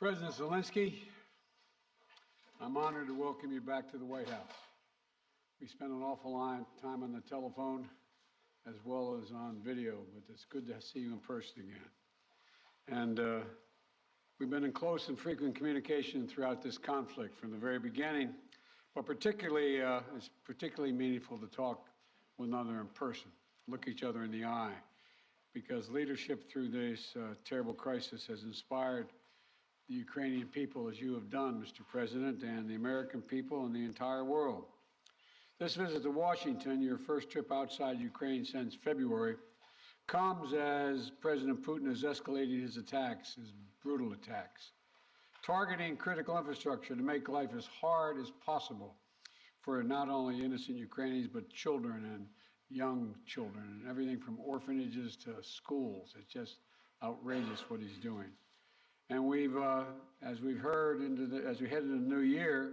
President Zelenskyy, I'm honored to welcome you back to the White House. We spent an awful lot of time on the telephone as well as on video, but it's good to see you in person again. And we've been in close and frequent communication throughout this conflict from the very beginning, but it's particularly meaningful to talk with one another in person, look each other in the eye, because leadership through this terrible crisis has inspired the Ukrainian people, as you have done, Mr. President, and the American people and the entire world. This visit to Washington, your first trip outside Ukraine since February, comes as President Putin has escalated his attacks, his brutal attacks, targeting critical infrastructure to make life as hard as possible for not only innocent Ukrainians, but children and young children, and everything from orphanages to schools. It's just outrageous what he's doing. And as we've heard, as we head into the new year,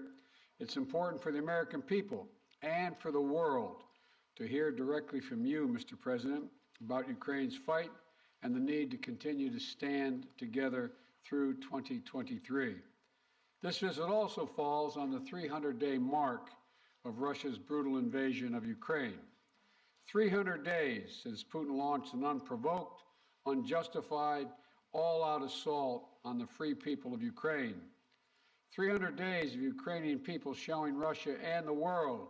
it's important for the American people and for the world to hear directly from you, Mr. President, about Ukraine's fight and the need to continue to stand together through 2023. This visit also falls on the 300-day mark of Russia's brutal invasion of Ukraine. 300 days since Putin launched an unprovoked, unjustified, all-out assault on the free people of Ukraine. 300 days of Ukrainian people showing Russia and the world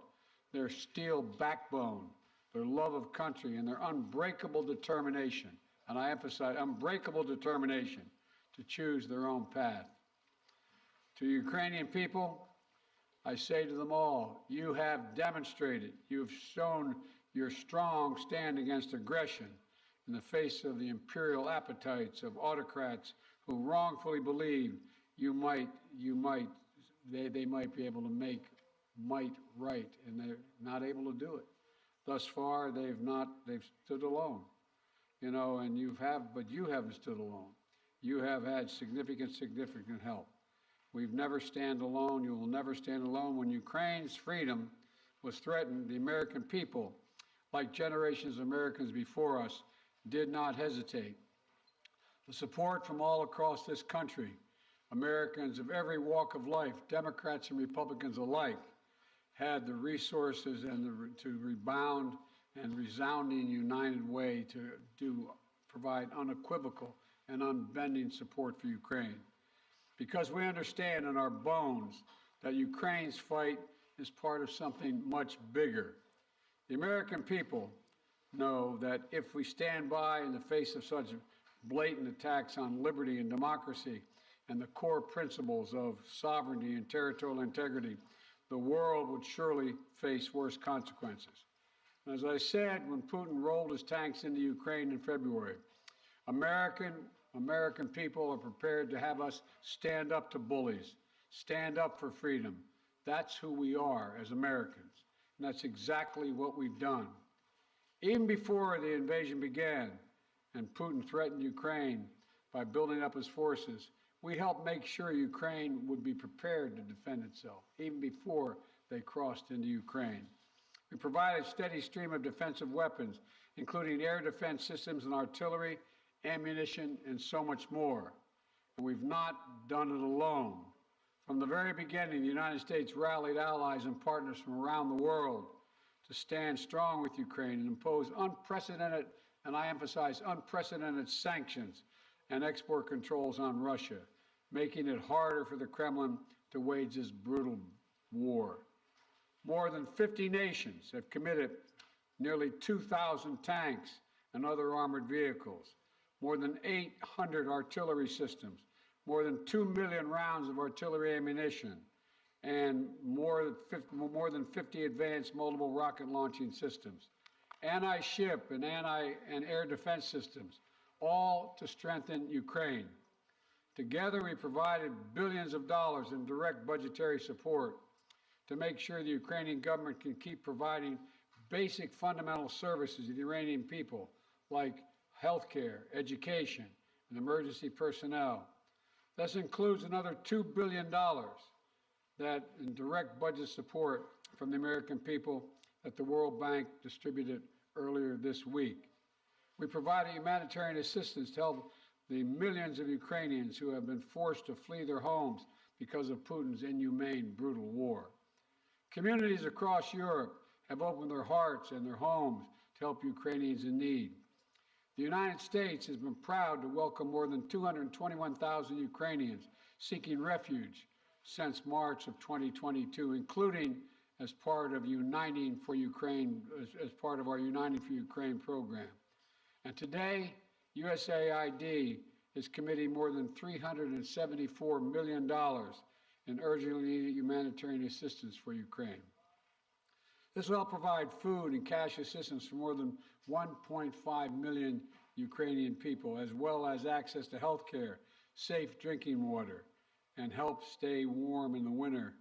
their steel backbone, their love of country, and their unbreakable determination, and I emphasize unbreakable determination, to choose their own path. To Ukrainian people, I say to them all, you have demonstrated, you've shown your strong stand against aggression in the face of the imperial appetites of autocrats who wrongfully believed they might be able to make might right, and they're not able to do it. Thus far, they've stood alone, and you haven't stood alone. You have had significant help. We've never stand alone. You will never stand alone. When Ukraine's freedom was threatened, the American people, like generations of Americans before us, did not hesitate. The support from all across this country, Americans of every walk of life, Democrats and Republicans alike, had the resources and to rebound and resounding united way to provide unequivocal and unbending support for Ukraine. Because we understand in our bones that Ukraine's fight is part of something much bigger. The American people know that if we stand by in the face of such blatant attacks on liberty and democracy and the core principles of sovereignty and territorial integrity, the world would surely face worse consequences. And as I said, when Putin rolled his tanks into Ukraine in February, American people are prepared to have us stand up to bullies, stand up for freedom. That's who we are as Americans, and that's exactly what we've done. Even before the invasion began and Putin threatened Ukraine by building up his forces, we helped make sure Ukraine would be prepared to defend itself, even before they crossed into Ukraine. We provided a steady stream of defensive weapons, including air defense systems and artillery, ammunition, and so much more. And we've not done it alone. From the very beginning, the United States rallied allies and partners from around the world to stand strong with Ukraine and impose unprecedented, and I emphasize unprecedented, sanctions and export controls on Russia, making it harder for the Kremlin to wage this brutal war. More than 50 nations have committed nearly 2,000 tanks and other armored vehicles, more than 800 artillery systems, more than 2 million rounds of artillery ammunition, and more than 50 advanced multiple rocket launching systems, anti-ship and air defense systems, all to strengthen Ukraine. Together, we provided billions of dollars in direct budgetary support to make sure the Ukrainian government can keep providing basic fundamental services to the Iranian people, like health care, education, and emergency personnel. This includes another $2 billion that in direct budget support from the American people that the World Bank distributed earlier this week. We provided humanitarian assistance to help the millions of Ukrainians who have been forced to flee their homes because of Putin's inhumane, brutal war. Communities across Europe have opened their hearts and their homes to help Ukrainians in need. The United States has been proud to welcome more than 221,000 Ukrainians seeking refuge since March of 2022, including as part of Uniting for Ukraine, as part of our Uniting for Ukraine program. And today, USAID is committing more than $374 million in urgently needed humanitarian assistance for Ukraine. This will help provide food and cash assistance for more than 1.5 million Ukrainian people, as well as access to health care, safe drinking water, and help stay warm in the winter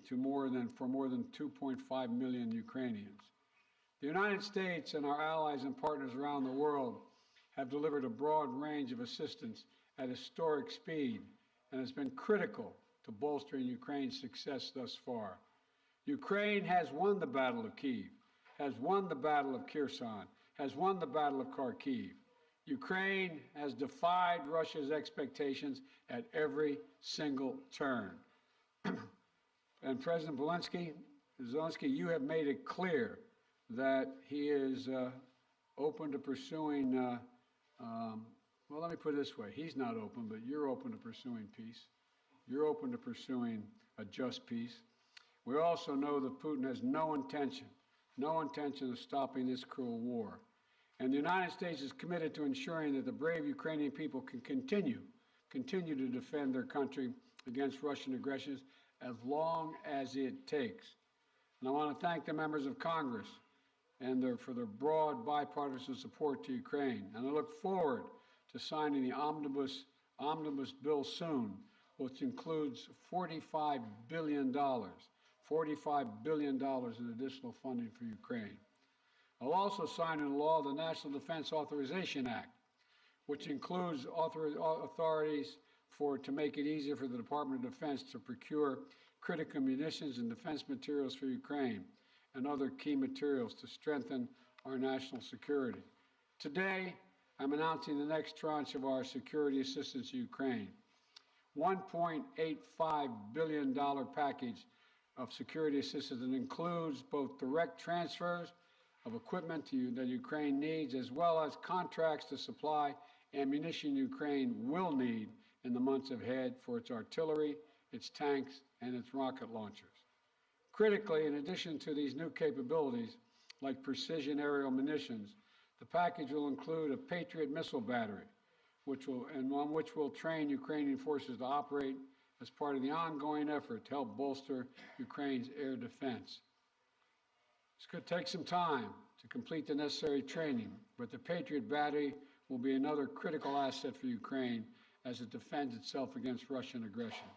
for more than 2.5 million Ukrainians. The United States and our allies and partners around the world have delivered a broad range of assistance at historic speed and has been critical to bolstering Ukraine's success thus far. Ukraine has won the Battle of Kyiv, has won the Battle of Kherson, has won the Battle of Kharkiv. Ukraine has defied Russia's expectations at every single turn. And President Zelenskyy, you have made it clear that he is open to pursuing, well, let me put it this way. He's not open, but you're open to pursuing peace. You're open to pursuing a just peace. We also know that Putin has no intention of stopping this cruel war. And the United States is committed to ensuring that the brave Ukrainian people can continue to defend their country against Russian aggression as long as it takes. And I want to thank the members of Congress for their broad bipartisan support to Ukraine. And I look forward to signing the omnibus bill soon, which includes $45 billion in additional funding for Ukraine. I'll also sign into law the National Defense Authorization Act, which includes authorities to make it easier for the Department of Defense to procure critical munitions and defense materials for Ukraine and other key materials to strengthen our national security. Today, I'm announcing the next tranche of our security assistance to Ukraine. $1.85 billion package of security assistance that includes both direct transfers of equipment that Ukraine needs, as well as contracts to supply ammunition Ukraine will need in the months ahead for its artillery, its tanks, and its rocket launchers. Critically, in addition to these new capabilities, like precision aerial munitions, the package will include a Patriot missile battery, which will train Ukrainian forces to operate as part of the ongoing effort to help bolster Ukraine's air defense. It's going to take some time to complete the necessary training, but the Patriot battery will be another critical asset for Ukraine as it defends itself against Russian aggression.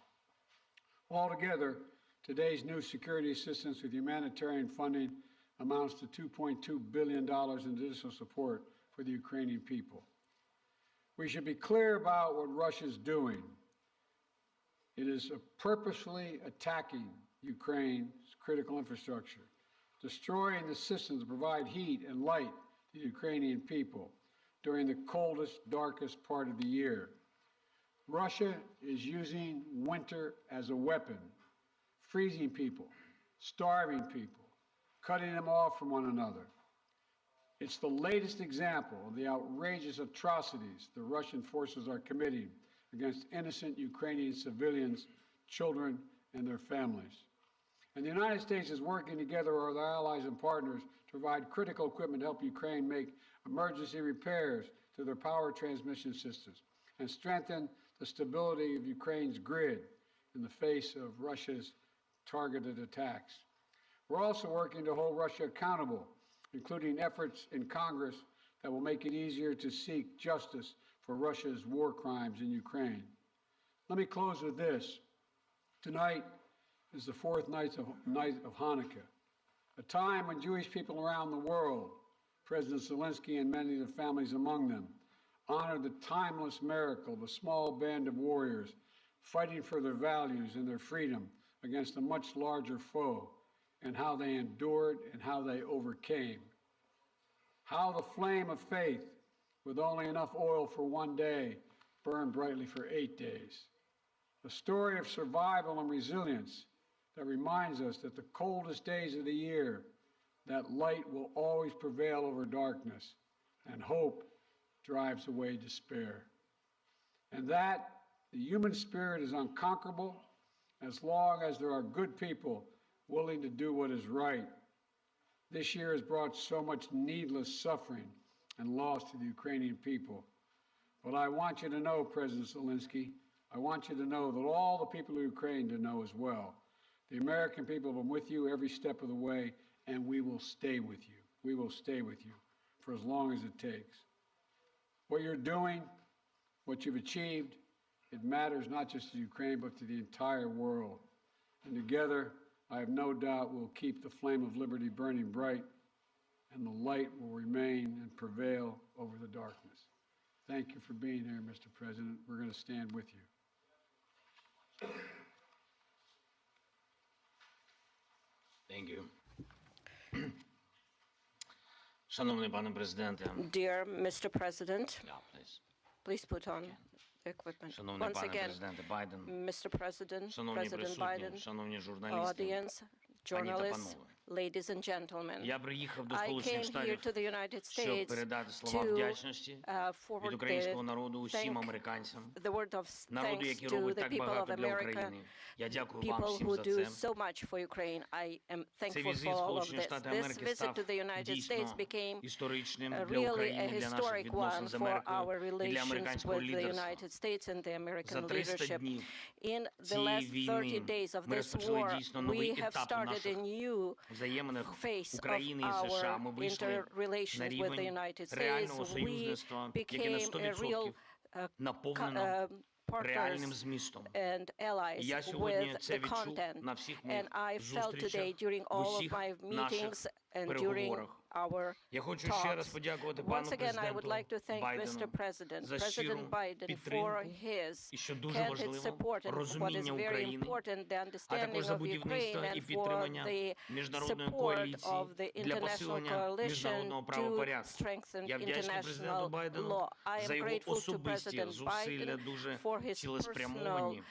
Altogether, today's new security assistance with humanitarian funding amounts to $2.2 billion in additional support for the Ukrainian people. We should be clear about what Russia's doing. It is purposefully attacking Ukraine's critical infrastructure, destroying the systems to provide heat and light to the Ukrainian people during the coldest, darkest part of the year. Russia is using winter as a weapon, freezing people, starving people, cutting them off from one another. It's the latest example of the outrageous atrocities the Russian forces are committing against innocent Ukrainian civilians, children, and their families. And the United States is working together with our allies and partners to provide critical equipment to help Ukraine make emergency repairs to their power transmission systems and strengthen the stability of Ukraine's grid in the face of Russia's targeted attacks. We're also working to hold Russia accountable, including efforts in Congress that will make it easier to seek justice for Russia's war crimes in Ukraine. Let me close with this. Tonight is the fourth night of Hanukkah, a time when Jewish people around the world, President Zelenskyy and many of the families among them, honor the timeless miracle of a small band of warriors fighting for their values and their freedom against a much larger foe, and how they endured and how they overcame. How the flame of faith, with only enough oil for one day, burned brightly for 8 days. A story of survival and resilience that reminds us that the coldest days of the year, that light will always prevail over darkness, and hope drives away despair. And that the human spirit is unconquerable as long as there are good people willing to do what is right. This year has brought so much needless suffering and loss to the Ukrainian people. But I want you to know, President Zelenskyy, I want you to know that all the people of Ukraine to know as well. The American people have been with you every step of the way, and we will stay with you. We will stay with you for as long as it takes. What you're doing, what you've achieved, it matters not just to Ukraine, but to the entire world. And together, I have no doubt we'll keep the flame of liberty burning bright, and the light will remain and prevail over the darkness. Thank you for being here, Mr. President. We're going to stand with you. Thank you. Шановний пане президенте. Dear Mr. President, Yeah, please. please put on the equipment. Шановний Once пане again, президенте Байден. Mr. President, Шановні President присутні, Biden, шановні журналісти. audience, Пані та journalists, панове. ladies and gentlemen. Я приїхав до I Сполучених came here Штатів, to the United щоб States передати слова to вдячності від forward українського народу усім thank американцям, the word of народу, thanks який to робить the так people of багато для America, України. Я дякую вам people всім who за do це. so much for Ukraine. I am Цей thankful візит for all of Сполучені this. Штати This Америки visit став to the United States дійсно became історичним для really a України, для наших historic відносин one з for Америкою our і для relations американського with the лідерства. United States and the За American 300 leadership. днів In the цієї last 30 війни days of ми this розпочали war, дійсно новий we have етап у started a наших new взаєминах phase of України і США. Ми our вийшли на interrelations with the рівень United States. реального We союзництва, яке на became a real 100% наповнено реальним partners змістом. and allies І я сьогодні with це the відчув content. на всіх моїх And I felt today зустрічах, during в all of усіх my наших meetings and during переговорах. our Я хочу ще раз talks. подякувати пану Once again, I would президенту like to thank Mr. Байдену President, за President щиру Biden, for підтримку his і, що дуже candid важливо, support and what is розуміння very України, important, the а understanding також за of будівництво Ukraine і and for підтримання the міжнародної support коаліції of the для international посилення coalition міжнародного to правопорядку. strengthen Я вдячний президенту international Байдену law. I за am його grateful to особисті President зусилля, Biden дуже for his цілеспрямовані, personal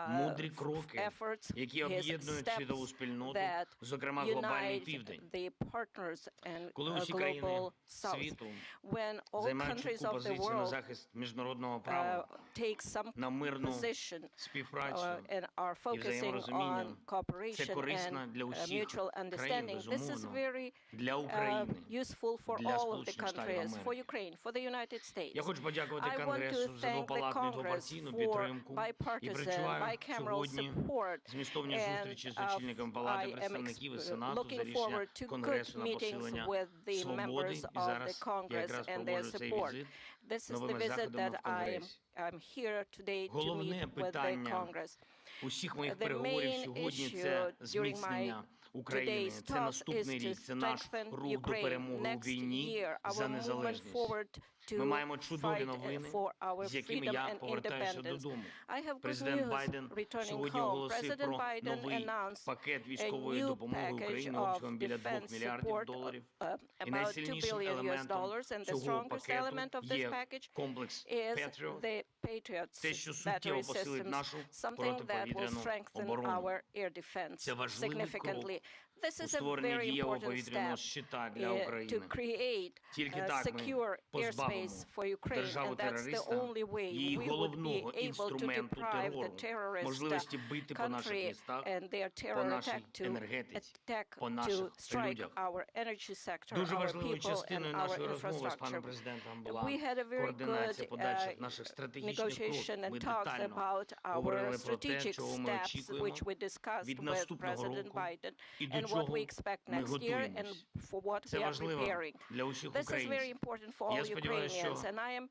мудрі кроки, efforts, які his об'єднують світову steps спільноту, that зокрема глобальний unite Південь. the partners and Коли усі країни global South. світу When all займають countries чітку of the позицію на world захист міжнародного права, take some на мирну position співпрацю and are і focusing взаєморозуміння, on це cooperation корисно and для усіх mutual країн, understanding. This is безумовно, very для України, useful for для all of the Сполучених Штатів countries, for Америки. Ukraine, for the United States. Я хочу подякувати I want to Конгресу за thank the двопалатну Congress двопартійну for підтримку і bipartisan, перечуваю bicameral сьогодні support. змістовні And зустрічі з очільником Палати I am представників і Сенату за looking рішення forward to good Конгресу на meetings посилення with the свободи. members І of the зараз я Congress якраз and their проводжу цей support. візит This is the новими visit заходами that в Конгресі. I'm here today to Головне meet with the питання Congress. усіх моїх The переговорів main сьогодні issue це during зміцнення України. today's Це talks is наступний to рік, це наш strengthen рух до Ukraine. перемоги у Next війні year, за our movement незалежність. forward to Ми маємо чудові fight новини, for our з якими freedom я and повертаюся independence. додому. I have good Президент news Байден returning сьогодні home. оголосив President про Biden новий announced пакет a військової new допомоги package Україні of обсягом біля 2 defense мільярдів support, доларів. І about $2 найсильнішим billion елементом and the цього strongest element пакету of this є package комплекс is Patriot, the Patriot те, що battery суттєво посилить systems, нашу something that will протиповітряну strengthen оборону. our air defense Це важливий significantly. This у is a створенні very дієвого important повітряного step щита для to України. create Тільки a так ми secure позбавимо airspace for Ukraine, державу and that's the терориста only way її we would be головного able to інструменту deprive the терору, terrorist можливості бити по наших country містах, and their по terror нашій attack to енергетиці, по to наших strike людях. our energy sector, Дуже our важливою people, and частиною our нашої розмови з паном infrastructure. президентом була We had a very координація good подальших наших стратегічних кроків. negotiation Ми and talks детально about our говорили про те, strategic чого ми steps, очікуємо which we discussed від with наступного President року Biden, і до and what чого we expect ми next year and готуємось. for what Це we are важливо preparing. для усіх This is very українців. important for all Я сподіваюся, Ukrainians, що and I am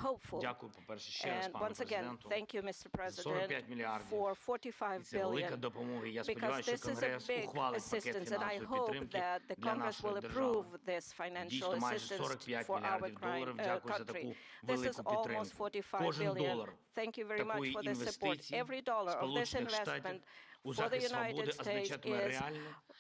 hopeful. Дякую, по-перше, ще раз And пану once again, президенту. thank you, Mr. 45 President, мільярдів. for І 45 це велика billion. допомога. Я Because сподіваюся, this що is a Конгрес big ухвалить пакет assistance, and I фінансової hope підтримки that the для Congress нашої will держави. approve this financial Дійсно, майже assistance 45 for our мільярдів доларів. Дякую за таку country. This is велику almost підтримку. 45 Кожен billion. долар Thank you very much такої for this support. інвестиції Every dollar of this Сполучених Штатів investment у for the захист United свободи States означатиме is реальне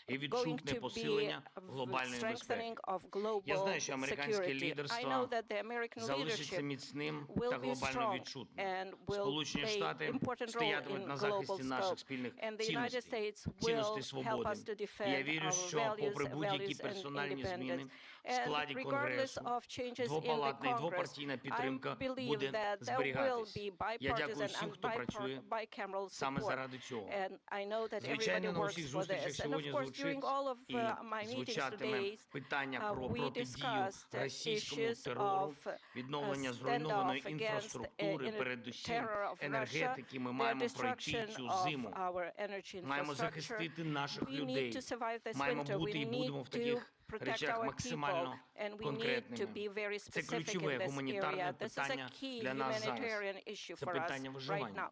і going відчутне to be посилення a глобальної безпеки. strengthening of Я global знаю, що американське security. I know лідерство that the American залишиться leadership міцним will та be глобально strong відчутним. and will Сполучені play Штати important role стоятимуть in на global захисті наших scope. спільних And the United цінностей, States цінностей will help свободи. us to І я defend вірю, our що попри будь-які values and персональні зміни independence. в And складі regardless Конгресу, of changes in the двопалатна і Congress, двопартійна I підтримка believe буде that there will зберігатись. be Я дякую bipartisan всім, and хто працює bicameral саме support. заради цього. And I know that everybody Звичайно, на усіх works for зустрічах this. And of сьогодні course, during звучить all of і my meetings звучатиме today, питання про we протидію discussed російському issues терору, of відновлення standoff зруйнованої against інфраструктури, передусім terror of Russia, енергетики. Ми the маємо пройти destruction цю of зиму. our energy Маємо infrastructure. захистити наших We need людей. to survive this Маємо winter. бути We і need будемо в to таких protect речах our people, максимально and we need to конкретними. be very Це specific in ключове this гуманітарне area. This is a питання key для нас зараз. humanitarian issue Це for us питання right виживання. now.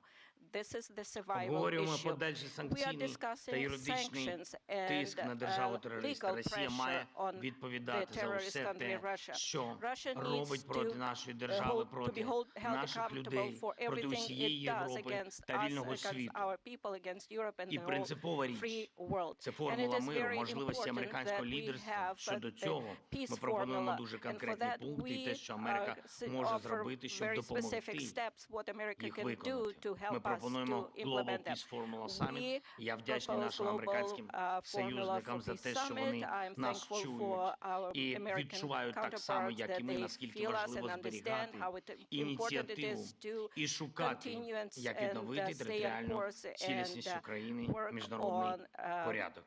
This is the survival Обговорюємо issue. подальший We are санкційний та discussing юридичний sanctions тиск на and державу-терориста. legal Росія pressure має on the відповідати за terrorist все country те, Russia. що Russia needs робить проти to нашої держави, to be проти held наших accountable людей, for проти everything усієї it does Європи against та us, вільного against світу. our people, against Europe and І the whole принципова free річ world. – це And it формула is миру, very можливості important американського that we лідерства. have Щодо the цього peace ми пропонуємо formula, дуже and for конкретні that пункти і те, we що Америка може offer зробити, щоб very допомогти specific steps what America їх can do виконати. to Ми help us пропонуємо to Global implement them. Peace Formula Summit. We І я вдячний propose нашим global американським formula союзникам for за peace те, що summit. вони I'm нас thankful чують for our і American відчувають так само, counterparts як that і ми, they наскільки feel us and важливо understand зберігати how important it ініціативу is to і шукати, continue and як and відновити stay on територіальну course цілісність and України, work міжнародний on порядок.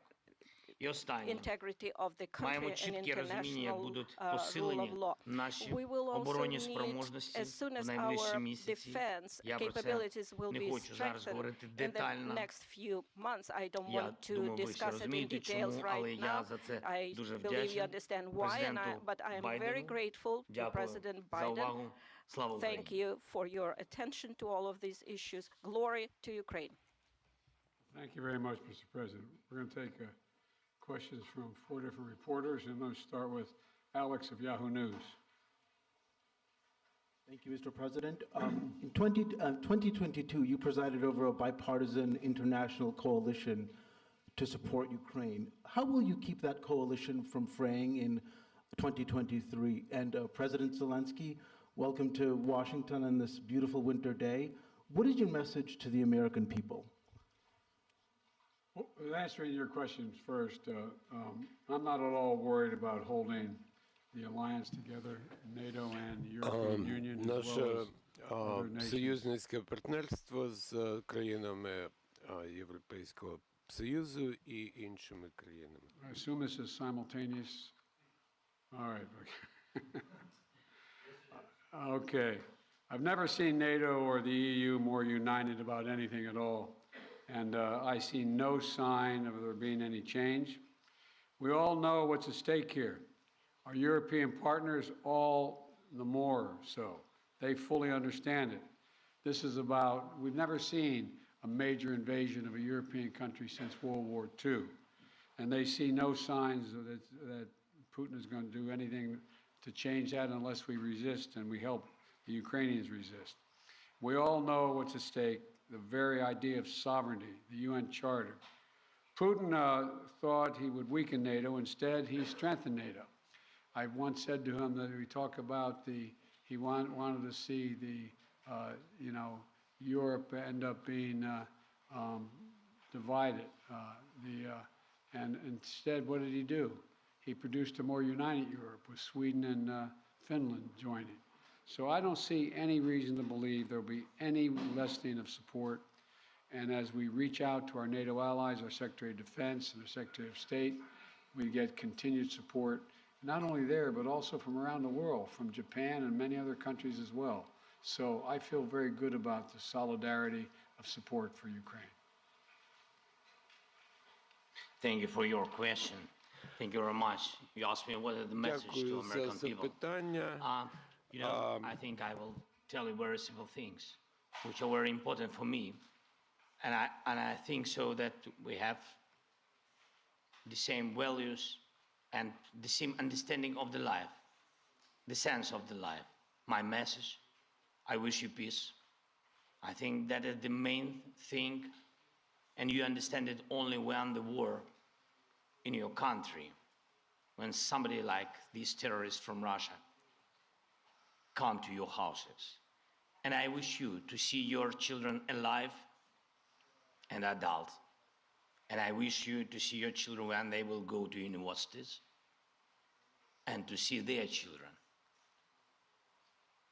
І останнє. integrity of the Маємо country and чітке розуміння, як international будуть rule посилені of law. наші We will also оборонні need, спроможності as soon в as найближчі our місяці. defense Я про це capabilities will не be хочу зараз strengthened говорити in the детально. next few months. I don't Я want to думаю, ви всі discuss it in розумієте, details чому, але right я now. за це I дуже believe you вдячний understand why, президенту but I am very Байдену. grateful to Дякую President за Biden. увагу. Слава Thank Україні! you for your attention to all of these issues. Glory to Ukraine. Thank you very much, Mr. President. We're going to take questions from 4 different reporters, and let's start with Alex of Yahoo News. Thank you, Mr. President. In 2022, you presided over a bipartisan international coalition to support Ukraine. How will you keep that coalition from fraying in 2023? And President Zelenskyy, welcome to Washington on this beautiful winter day. What is your message to the American people? Well, answering your questions first, I'm not at all worried about holding the alliance together, NATO and the European Union, as Наше well as other nations. союзницьке партнерство з країнами Європейського Союзу і іншими країнами. I assume this is simultaneous. All right. Okay. I've never seen NATO or the EU more united about anything at all. And I see no sign of there being any change. We all know what's at stake here. Our European partners, all the more so. They fully understand it. This is about, we've never seen a major invasion of a European country since World War II. And they see no signs that Putin is going to do anything to change that unless we resist and we help the Ukrainians resist. We all know what's at stake, the very idea of sovereignty, the UN Charter. Putin thought he would weaken NATO. Instead, he strengthened NATO. I once said to him that we talk about he wanted to see Europe end up being divided. And instead, what did he do? He produced a more united Europe with Sweden and Finland joining. So I don't see any reason to believe there'll be any lessening of support. And as we reach out to our NATO allies, our Secretary of Defense and our Secretary of State, we get continued support, not only there, but also from around the world, from Japan and many other countries as well. So I feel very good about the solidarity of support for Ukraine. Thank you for your question. Thank you very much. You asked me what is the message to Дякую за American people. запитання. I think I will tell you very simple things, which are very important for me. And I think so that we have the same values and the same understanding of the life, the sense of the life. My message, I wish you peace. I think that is the main thing And you understand it only when the war in your country, when somebody like these terrorists from Russia come to your houses. And I wish you to see your children alive and adult. And I wish you to see your children when they will go to universities and to see their children.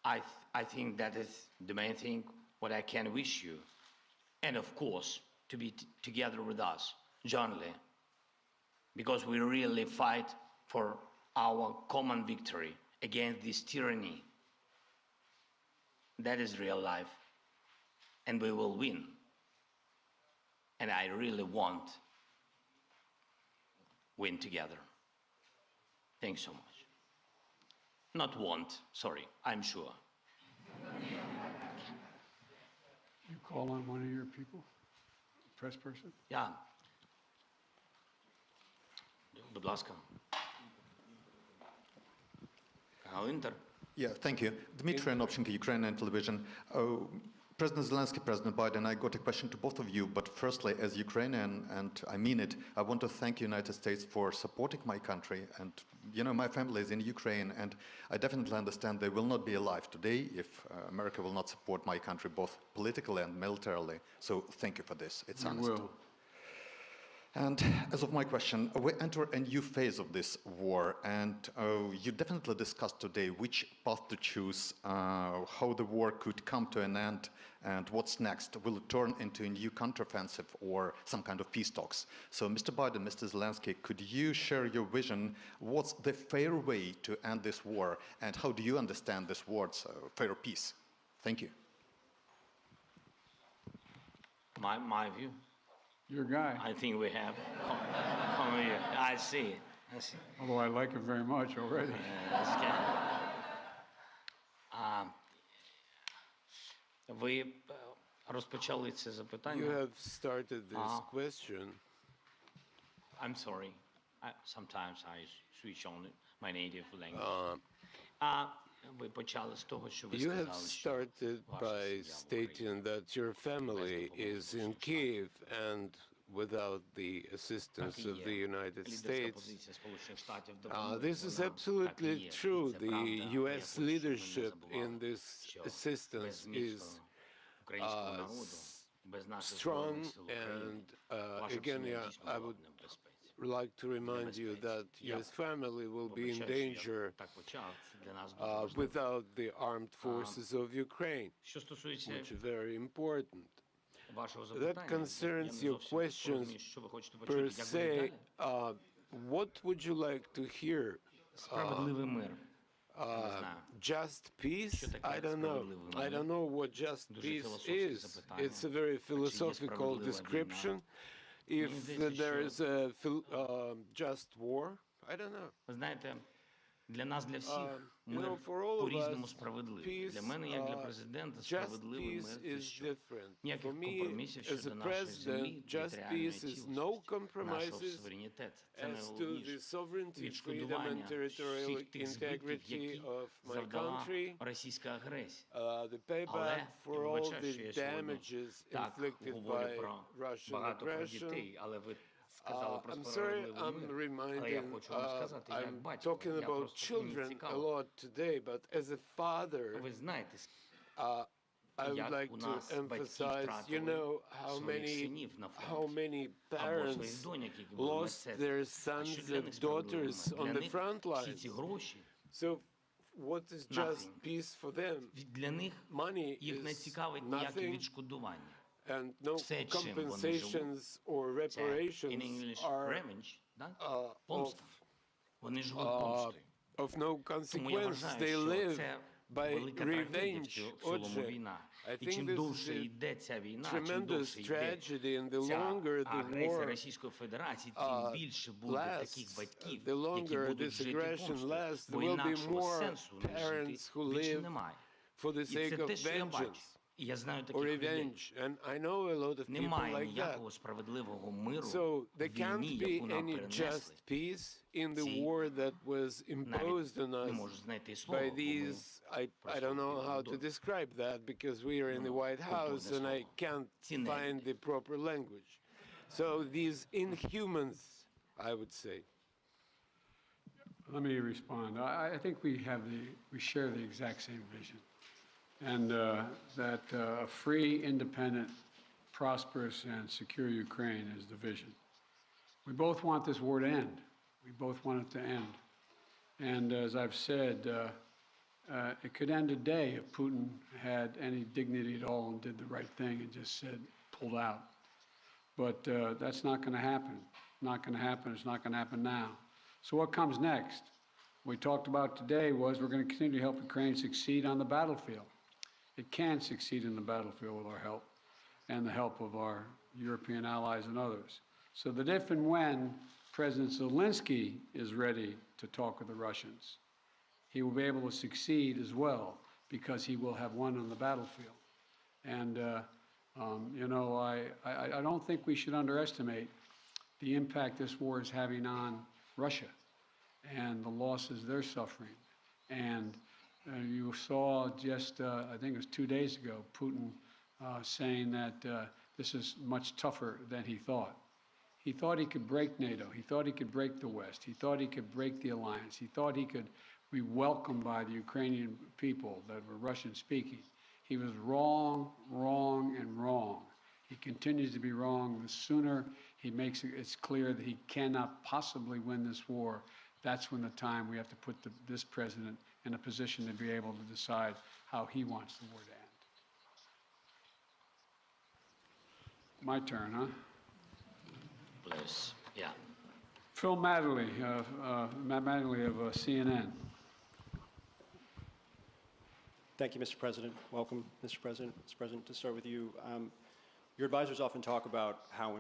I think that is the main thing what I can wish you. And of course, to be together with us, jointly, because we really fight for our common victory against this tyranny. That is real life, and we will win. And I really want win together. Thanks so much. Not want, sorry, I'm sure. You call on one of your people, press person? Yeah. Будь ласка. Канал Інтер. Yeah, thank you. Dmitry Anopchenko, Ukrainian television. President Zelensky, President Biden, I got a question to both of you, but firstly, as Ukrainian, and I mean it, I want to thank the United States for supporting my country. And, you know, my family is in Ukraine, and I definitely understand they will not be alive today if America will not support my country, both politically and militarily. So thank you for this. It's honest. Will. And as of my question, we enter a new phase of this war, and you definitely discussed today which path to choose, how the war could come to an end, and what's next. Will it turn into a new counteroffensive or some kind of peace talks? So, Mr. Biden, Mr. Zelensky, could you share your vision? What's the fair way to end this war, and how do you understand this word's fair peace? Thank you. My view. Your guy, I think we have. Come here. I see. I see. although I like him very much already. That's good. Ви розпочали це You запитання. have started this question. I'm sorry. Sometimes I switch on my native language. Ви почали з того, що ви You have сказали, що started ваша by сім'я в stating that your family is in Kiev and without the assistance of the United Лідерська States. позиція Сполучених Штатів This is absolutely true. The U.S. leadership in this assistance is strong, and again, I would like to remind you that U.S. family will be in danger without the armed forces of Ukraine, Що стосується which is very important. вашого That запитання, concerns я не your зовсім questions розумію, що ви хочете per почути. Як буде se. далі? What would you like to hear? Справедливий мир. Just peace? Що таке I don't know. справедливий I мир? don't know what just Дуже peace філософське is. запитання. It's a very philosophical справедлива description. війна? If здається, there що- is a just war, I don't know. Ви знаєте, для нас, для всіх, мир for all of по-різному us, справедливий. Для мене, як для президента, just справедливий peace мир – це is що? different. Ніяких For me, компромісів as щодо a нашої землі, president, just територіальної peace is цілісності, no нашого compromises суверенітету. Це as to the найголовніше. sovereignty, freedom, and Відшкодування territorial всіх тих збитків, integrity які of my завдала country, російська агресія. the payback Але for я all вибачаю, the що я сьогодні damages так inflicted говорю by про Russian багато про aggression. дітей, але ви сказали про I'm sorry, справедливий I'm мир. Але я reminding, хочу вам сказати, як I'm батько, talking я about просто мені children a цікаво. lot today, but as a father, Ви знаєте, I would як like у to нас батьки emphasize, you втратили know, how своїх many, синів на how фронті, many або своїх parents доньок, які були в lost медсестрах. their А що sons для and них справедливий daughters мир? on Для the них front всі ці lines. гроші, So what is just Nothing. peace for them? для них Money їх не is цікавить ніякі nothing, відшкодування. and no Все, чим вони живуть, compensations or Це in reparations English are revenge, да? of, Помста. Вони живуть помстою. of no Тому я consequence. вважаю, They що live це by велика трагедія в revenge. цілому Отже, війна. I І think чим this довше is a йде ця війна, чим tremendous довше йде tragedy, and the ця longer the агресія war Російської Федерації, тим більше буде таких lasts, батьків, the які longer будуть this жити aggression помстою. lasts, Бо there will be інакшого more сенсу не parents жити who більше live немає. for the І це sake of те, що я бачу. vengeance І я знаю or таких людей. revenge. And I know a lot of people Немає like that. ніякого справедливого миру So в there can't війні, be яку нам any перенесли. just peace in the Ці war that was imposed on Навіть не us можу знайти слова, by бо ми these, I don't know how to describe that because we are in the White House and I can't ці find the proper language. So these inhumans, I would say. Let me respond. I think we share the exact same vision, and that a free, independent, prosperous, and secure Ukraine is the vision. We both want this war to end. We both want it to end. And as I've said, it could end today if Putin had any dignity at all and did the right thing and just said, pulled out. But that's not going to happen. Not going to happen. It's not going to happen now. So what comes next? What we talked about today was we're going to continue to help Ukraine succeed on the battlefield. It can succeed in the battlefield with our help and the help of our European allies and others. So that if and when President Zelenskyy is ready to talk with the Russians, he will be able to succeed as well because he will have won on the battlefield. And, you know, I don't think we should underestimate the impact this war is having on Russia and the losses they're suffering. And you saw just, I think it was 2 days ago, Putin saying that this is much tougher than he thought. He thought he could break NATO. He thought he could break the West. He thought he could break the alliance. He thought he could be welcomed by the Ukrainian people that were Russian-speaking. He was wrong, wrong, and wrong. He continues to be wrong. The sooner he makes it's clear that he cannot possibly win this war, that's when the time we have to put this president in a position to be able to decide how he wants the war to end. My turn, huh? Please, yeah. Phil Matterly, Matt Matterly of CNN. Thank you, Mr. President. Welcome, Mr. President. Mr. President, to start with you, your advisors often talk about how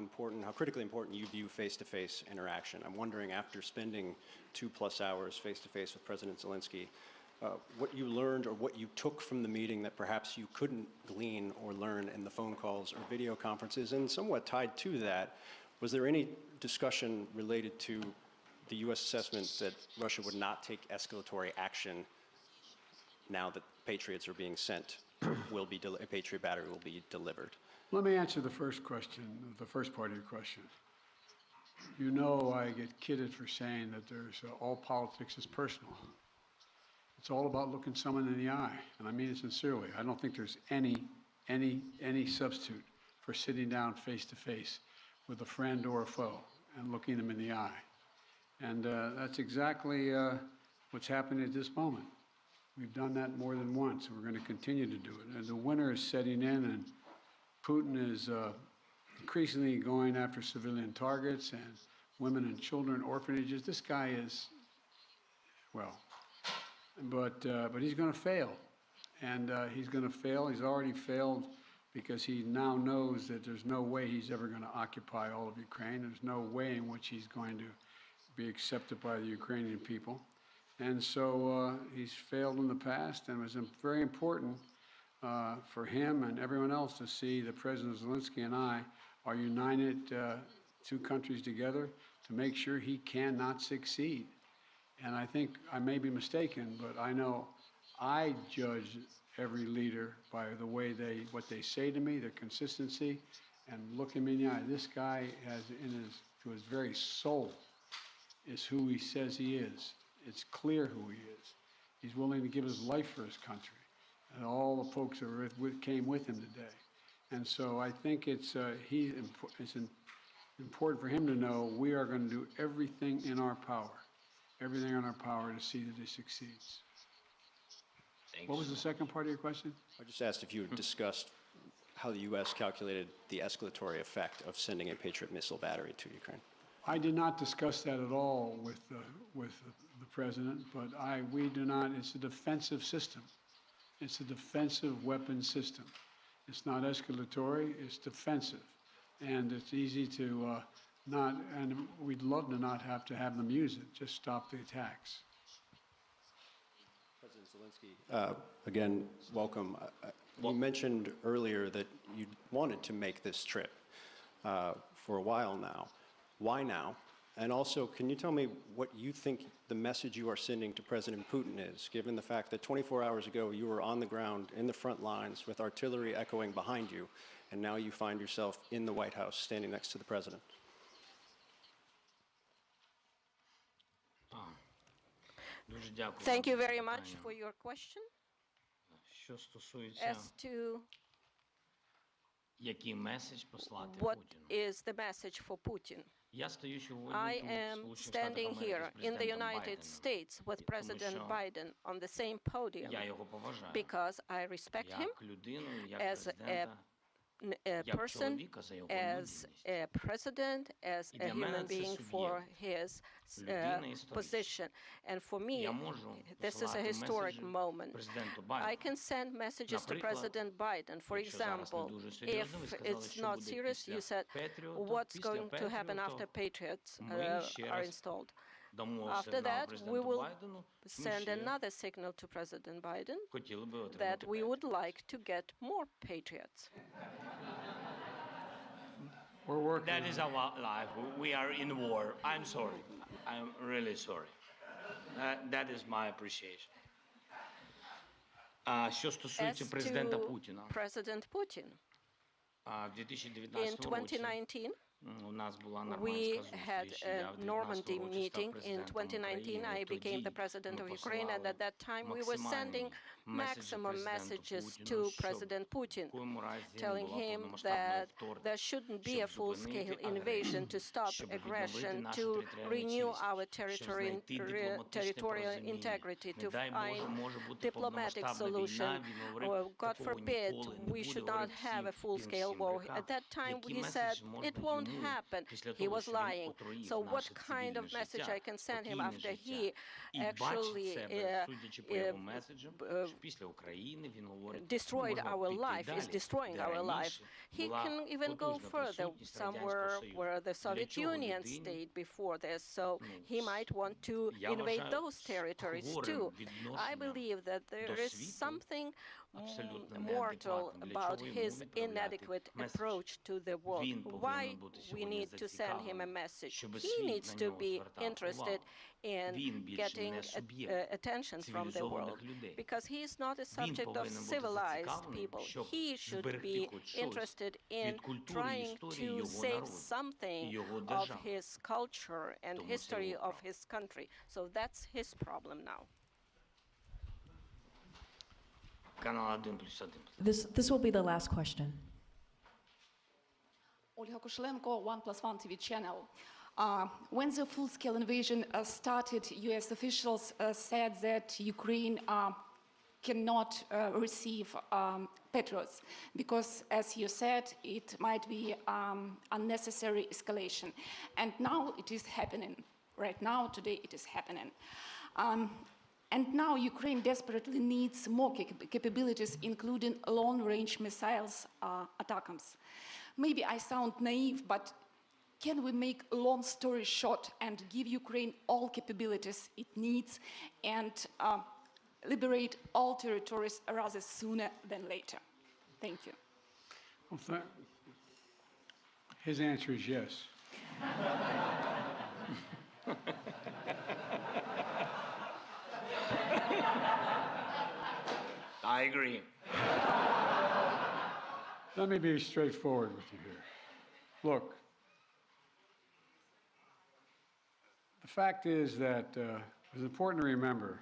critically important you view face-to-face interaction. I'm wondering, after spending 2+ hours face-to-face with President Zelenskyy, what you learned or what you took from the meeting that perhaps you couldn't glean or learn in the phone calls or video conferences, and somewhat tied to that, was there any discussion related to the U.S. assessment that Russia would not take escalatory action now that Patriots are being sent, a Patriot battery will be delivered? Let me answer the first question, the first part of your question. You know I get kidded for saying that there's all politics is personal. It's all about looking someone in the eye, and I mean it sincerely. I don't think there's any substitute for sitting down face-to-face with a friend or a foe and looking them in the eye. And that's exactly what's happening at this moment. We've done that more than once, and we're going to continue to do it. And the winter is setting in, and Putin is increasingly going after civilian targets and women and children, orphanages. This guy is, well, but he's going to fail. And he's going to fail. He's already failed because he now knows that there's no way he's ever going to occupy all of Ukraine. There's no way in which he's going to be accepted by the Ukrainian people. And so he's failed in the past, and it was very important for him and everyone else to see that President Zelenskyy and I are united, two countries together, to make sure he cannot succeed. And I think I may be mistaken, but I know I judge every leader by the way what they say to me, their consistency, and look at me in the eye. This guy has to his very soul is who he says he is. It's clear who he is. He's willing to give his life for his country, and all the folks that came with him today. And so I think it's important for him to know we are going to do everything in our power to see that he succeeds. Thanks. What was the second part of your question? I just asked if you had discussed how the U.S. calculated the escalatory effect of sending a Patriot missile battery to Ukraine. I did not discuss that at all with the president, but we do not. It's a defensive system. It's a defensive weapon system. It's not escalatory. It's defensive, and it's easy to not. And we'd love to not have to have them use it. Just stop the attacks. President Zelenskyy, again, welcome. You mentioned earlier that you wanted to make this trip for a while now. Why now? And also, can you tell me what you think the message you are sending to President Putin is, given the fact that 24 hours ago you were on the ground in the front lines with artillery echoing behind you, and now you find yourself in the White House standing next to the president? Thank you very much for your question. Що стосується, As to який меседж послати what Путіну. is the message for Putin. Я стою сьогодні I тут, am в Сполучених Штатах standing Америки, here з in the президентом United Байденом, States with тому President що Biden on the same podium я його поважаю, because I respect him як людину, як as президента, a як person, чоловіка за його as людяність. a president, as І a для мене human це being суб'єкт. for his Людина історична. position. And for me, Я можу this is a посилати historic меседжі moment. президенту I Байдену. can send messages to Наприклад, President Biden. For якщо зараз не example, дуже if серйозно, ви сказали, it's що not буде serious, після you said, Patriot, what's після going to happen Patriot, after Patriots ми ще are раз installed? дамо After сигнал that, we президенту will Байдену, ми send ще another signal to President Biden хотіли би that отримати we Patriot. would like to get more Patriots. We're working That on is it. our life. We are in war. I'm sorry. I'm really sorry. That is my appreciation. Що стосується As президента to Путіна, President Putin, в in 2019 році 2019, у нас була we нормандська had зустріч. a Я в 19 Normandy році meeting. став In президентом 2019, I України. became the Тоді president ми of Ukraine, and at that time we were sending maximum messages to President Putin, telling him that there shouldn't be a full-scale invasion, to stop aggression, to renew our territorial integrity, to find diplomatic solution. Or, God forbid, we should not have a full-scale war. At that time, he said it won't happen. He was lying. So what kind of message I can send him after he actually destroyed our life, is destroying our life? He can even go further, somewhere where the Soviet Union stayed before this, so he might want to invade those territories too. I believe that there is something mortal about his inadequate approach to the world. Why we need to send him a message? He needs to be interested in getting attention from the world, because he is not a subject of civilized people. He should be interested in trying to save something of his culture and history of his country. So that's his problem now. Канал 1+1. This will be the last question. Olga Kushelenko, 1+1 TV channel. When the full-scale invasion started, U.S. officials said that Ukraine cannot receive Patriots because, as you said, it might be unnecessary escalation. And now it is happening. Right now, today, it is happening. And now Ukraine desperately needs more capabilities, including long-range missiles, ATACMS. Maybe I sound naive, but can we make a long story short and give Ukraine all capabilities it needs and liberate all territories rather sooner than later? Thank you. Well, his answer is yes. I agree. Let me be straightforward with you here. Look, the fact is that it's important to remember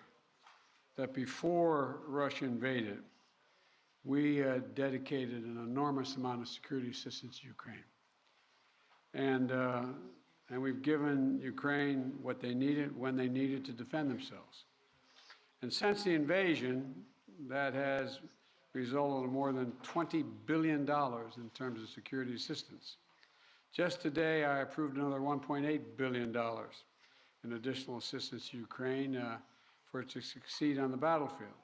that before Russia invaded, we dedicated an enormous amount of security assistance to Ukraine. And we've given Ukraine what they needed when they needed to defend themselves. And since the invasion, that has resulted in more than $20 billion in terms of security assistance. Just today, I approved another $1.8 billion in additional assistance to Ukraine for it to succeed on the battlefield.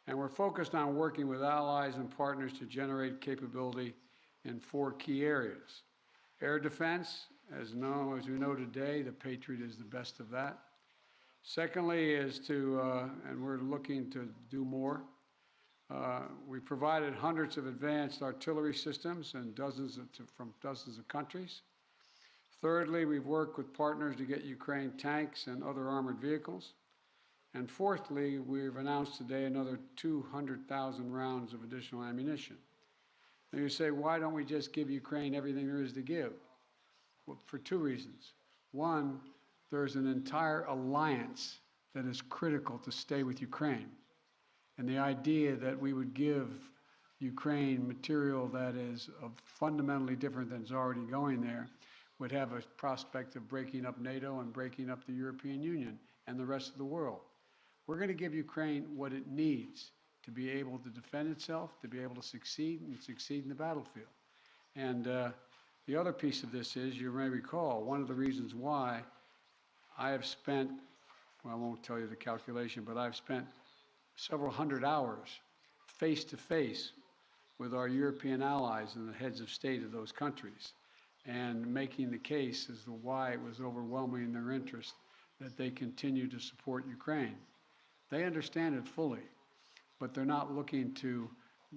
And we're focused on working with allies and partners to generate capability in 4 key areas. Air defense, as we know today, the Patriot is the best of that. Secondly is and we're looking to do more, we provided hundreds of advanced artillery systems and from dozens of countries. Thirdly, we've worked with partners to get Ukraine tanks and other armored vehicles. And fourthly, we've announced today another 200,000 rounds of additional ammunition. Now you say, why don't we just give Ukraine everything there is to give? Well, for two reasons. One, there's an entire alliance that is critical to stay with Ukraine. And the idea that we would give Ukraine material that is fundamentally different than is already going there would have a prospect of breaking up NATO and breaking up the European Union and the rest of the world. We're going to give Ukraine what it needs to be able to defend itself, to be able to succeed and succeed in the battlefield. And the other piece of this is, you may recall, one of the reasons why I have spent, well, I won't tell you the calculation, but I've spent several hundred hours face-to-face with our European allies and the heads of state of those countries, and making the case as to why it was overwhelming in their interest that they continue to support Ukraine. They understand it fully, but they're not looking to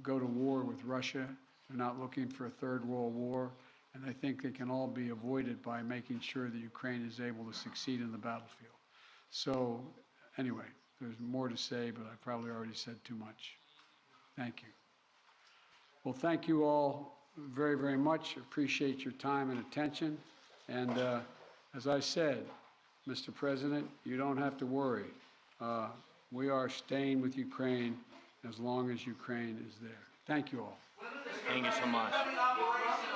go to war with Russia. They're not looking for a third world war, and I think they can all be avoided by making sure that Ukraine is able to succeed in the battlefield. So anyway, there's more to say, but I probably already said too much. Thank you. Well, thank you all very, very much. Appreciate your time and attention. And as I said, Mr. President, you don't have to worry. We are staying with Ukraine as long as Ukraine is there. Thank you all. Thank you so much.